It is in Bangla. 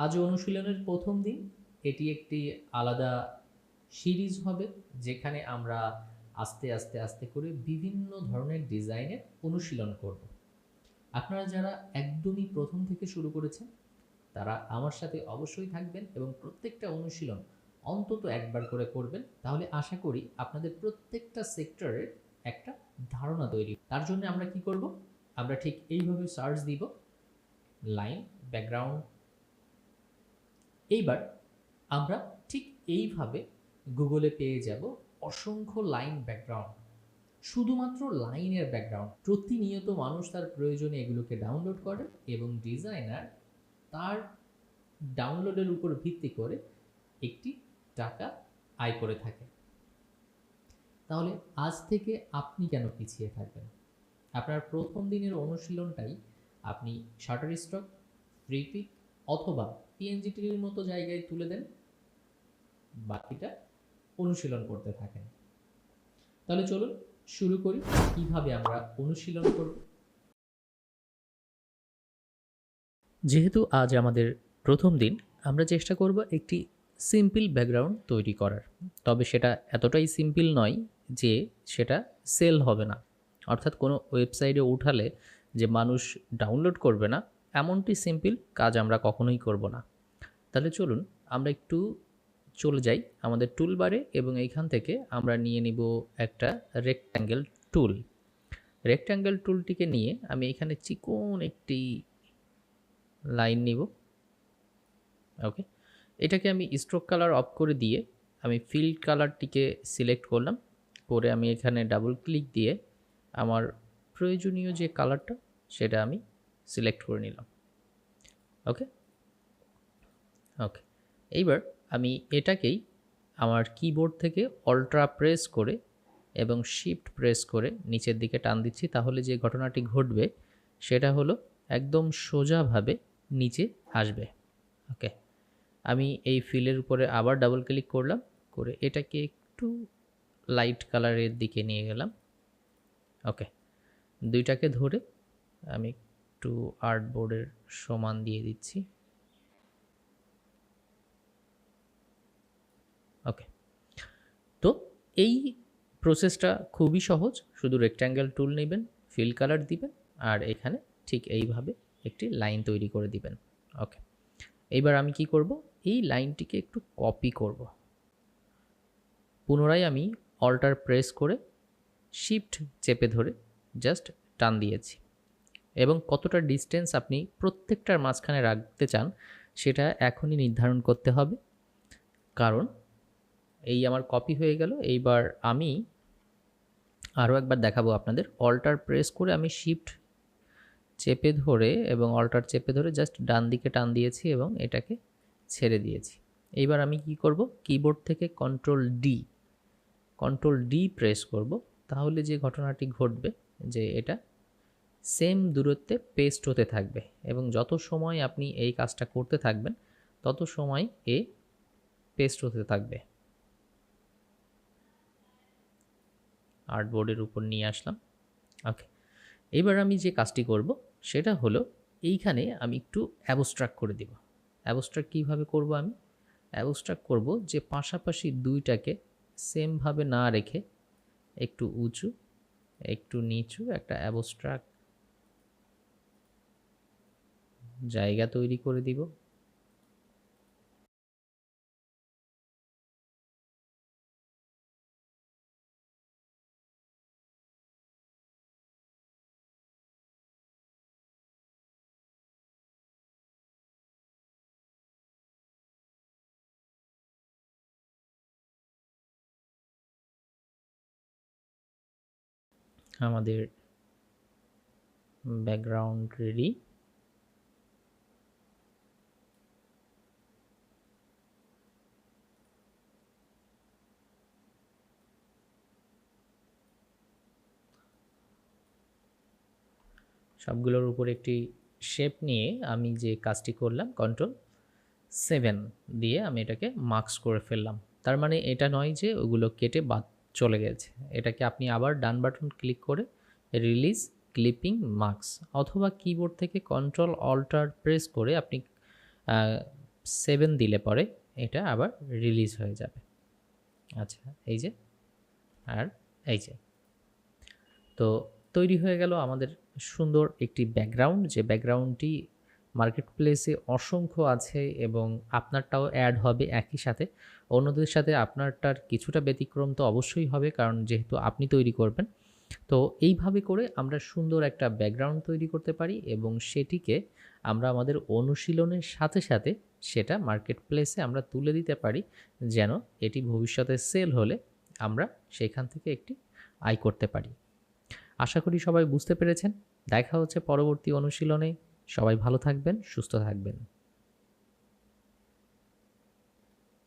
আজ অনুশীলনের প্রথম দিন। এটি একটি আলাদা সিরিজ হবে, যেখানে আমরা আস্তে আস্তে আস্তে করে বিভিন্ন ধরনের ডিজাইনের অনুশীলন করব। আপনারা যারা একদমই প্রথম থেকে শুরু করেছেন, তারা আমার সাথে অবশ্যই থাকবেন এবং প্রত্যেকটা অনুশীলন অন্তত একবার করে করবেন। তাহলে আশা করি আপনাদের প্রত্যেকটা সেক্টরের একটা ধারণা তৈরি। তার জন্য আমরা কি করব? আমরা ঠিক এইভাবে সার্চ দিব, লাইন, ব্যাকগ্রাউন্ড। এইবার আমরা ঠিক এইভাবে গুগলে পেয়ে যাব অসংখ্য লাইন ব্যাকগ্রাউন্ড, শুধুমাত্র লাইনের ব্যাকগ্রাউন্ড। প্রতিনিয়ত মানুষ তার প্রয়োজনে এগুলোকে ডাউনলোড করে এবং ডিজাইনার তার ডাউনলোডের উপর ভিত্তি করে একটি টাকা আয় করে থাকে। তাহলে আজ থেকে আপনি কেন পিছিয়ে থাকবেন? আপনার প্রথম দিনের অনুশীলনটাই আপনি শাটার স্টক, ফ্রি পিক অথবা পিএনজিটির মতো জায়গায় তুলে দেন, বাকিটা অনুশীলন করতে থাকেন। তাহলে চলুন শুরু করি কিভাবে আমরা অনুশীলন করব। যেহেতু আজ আমাদের প্রথম দিন, আমরা চেষ্টা করব একটি সিম্পল ব্যাকগ্রাউন্ড তৈরি করার। তবে সেটা এতটাই সিম্পল নয় যে সেটা সেল হবে না, অর্থাৎ কোনো ওয়েবসাইটে উঠালে যে মানুষ ডাউনলোড করবে না, এমনটি সিম্পল কাজ আমরা কখনোই করব না। তাহলে চলুন আমরা একটু চলে যাই আমাদের টুলবারে এবং এইখান থেকে আমরা নিয়ে নিব একটা রেক্ট্যাঙ্গেল টুল। রেক্ট্যাঙ্গেল টুলটিকে নিয়ে আমি এখানে চিকন একটি লাইন নিব। ওকে, এটাকে আমি স্ট্রোক কালার অফ করে দিয়ে আমি ফিল্ড কালারটিকে সিলেক্ট করলাম, করে আমি এখানে ডাবল ক্লিক দিয়ে আমার প্রয়োজনীয় যে কালারটা সেটা আমি সিলেক্ট করে নিলাম। ওকে ওকে এইবার আমি এটাকেই আমার কিবোর্ড থেকে অল্ট্রা প্রেস করে এবং শিফট প্রেস করে নিচের দিকে টান দিচ্ছি। তাহলে যে ঘটনাটি ঘটবে সেটা হলো একদম সোজাভাবে নিচে আসবে। ওকে, আমি এই ফিলের উপরে আবার ডাবল ক্লিক করলাম, করে এটাকে একটু লাইট কালারের দিকে নিয়ে গেলাম। ওকে, দুইটাকে ধরে আমি একটু আর্টবোর্ডের সমান দিয়ে দিচ্ছি। ওকে, তো এই প্রসেসটা খুবই সহজ। শুধু রেক্ট্যাঙ্গেল টুল নেবেন, ফিল কালার দিবেন, আর এখানে ঠিক এইভাবে একটি লাইন তৈরি করে দিবেন। ওকে, এইবার আমি কি করব? এই লাইনটিকে একটু কপি করব। পুনরায় আমি অল্টার প্রেস করে শিফট চেপে ধরে জাস্ট টান দিয়েছি, এবং কতটা ডিস্টেন্স আপনি প্রত্যেকটার মাঝখানে রাখতে চান সেটা এখনই নির্ধারণ করতে হবে, কারণ এই আমার কপি হয়ে গেল। এইবার আমি আরও একবার দেখাবো আপনাদের। অল্টার প্রেস করে আমি শিফট চেপে ধরে এবং অল্টার চেপে ধরে জাস্ট ডান দিকে টান দিয়েছি এবং এটাকে ছেড়ে দিয়েছি। এইবার আমি কি করব? কিবোর্ড থেকে কন্ট্রোল ডি প্রেস করব। তাহলে যে ঘটনাটি ঘটবে যে এটা সেম দূরত্বে পেস্ট হতে থাকবে, এবং যত সময় আপনি এই কাজটা করতে থাকবেন তত সময় এ পেস্ট হতে থাকবে। আর্টবোর্ডের উপর নিয়ে আসলাম। ওকে, এবার আমি যে কাজটি করব সেটা হলো এইখানে আমি একটু অ্যাবস্ট্রাক্ট করে দেব। অ্যাবস্ট্রাক্ট কীভাবে করব? আমি অ্যাবস্ট্রাক্ট করব যে পাশাপাশি দুইটাকে সেমভাবে না রেখে একটু উঁচু একটু নিচু একটা অ্যাবস্ট্রাক্ট জায়গা তৈরি করে দিব। আমাদের ব্যাকগ্রাউন্ড রেডি। সবগুলোর উপর একটি শেপ নিয়ে আমি যে কাজটি করলাম, Ctrl+7 দিয়ে আমি এটাকে মার্কস করে ফেললাম। তার মানে এটা নয় যে ওগুলো কেটে বাদ চলে গেছে। এটাকে আপনি আবার ডান বাটন ক্লিক করে রিলিজ ক্লিপিং মার্কস, অথবা কিবোর্ড থেকে কন্ট্রোল অল্টার প্রেস করে আপনি 7 দিলে পরে এটা আবার রিলিজ হয়ে যাবে। আচ্ছা, এই যে, আর এই যে। তো তৈরি হয়ে গেল আমাদের সুন্দর একটি ব্যাকগ্রাউন্ড, যে ব্যাকগ্রাউন্ডটি মার্কেট প্লেসে অসংখ্য আছে এবং আপনারটাও অ্যাড হবে একই সাথে। অন্যদের সাথে আপনারটার কিছুটা ব্যতিক্রম তো অবশ্যই হবে, কারণ যেহেতু আপনি তৈরি করবেন। তো এইভাবে করে আমরা সুন্দর একটা ব্যাকগ্রাউন্ড তৈরি করতে পারি এবং সেটিকে আমরা আমাদের অনুশীলনের সাথে সাথে সেটা মার্কেট প্লেসে আমরা তুলে দিতে পারি, যেন এটি ভবিষ্যতে সেল হলে আমরা সেখান থেকে একটি আয় করতে পারি। আশা করি সবাই বুঝতে পেরেছেন। দেখা হচ্ছে পরবর্তী অনুশীলনে। সবাই ভালো থাকবেন, সুস্থ থাকবেন।